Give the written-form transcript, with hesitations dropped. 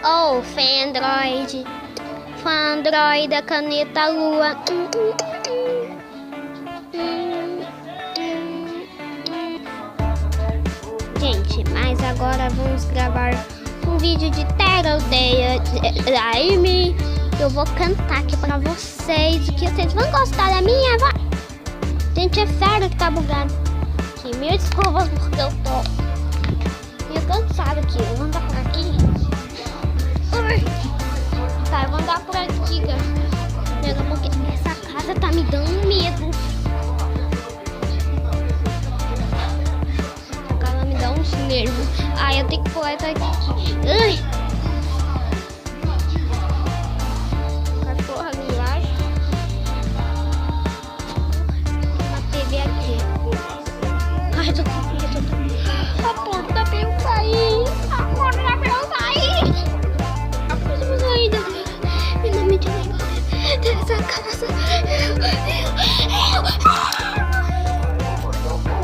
Oh, Fandroid, Fandroid da caneta lua. Gente, mas agora vamos gravar um vídeo de Terra Aldeia Slime. Eu vou cantar aqui pra vocês, que vocês vão gostar da minha voz. Gente, é sério que tá bugado. Sim, mil desculpas porque eu tô meio cansado aqui. Eu vou andar por aqui. Tá, eu vou andar por aqui, galera, porque essa casa tá me dando medo. Essa casa me dá uns nervos. Ai, eu tenho que pular isso aqui. Ai. Cachorro ali embaixo. Uma TV aqui. Ai, eu tô com medo. A porta tá pra eu sair. A porta tá pra eu sair. A próxima saída. Me dá medo dessa casa.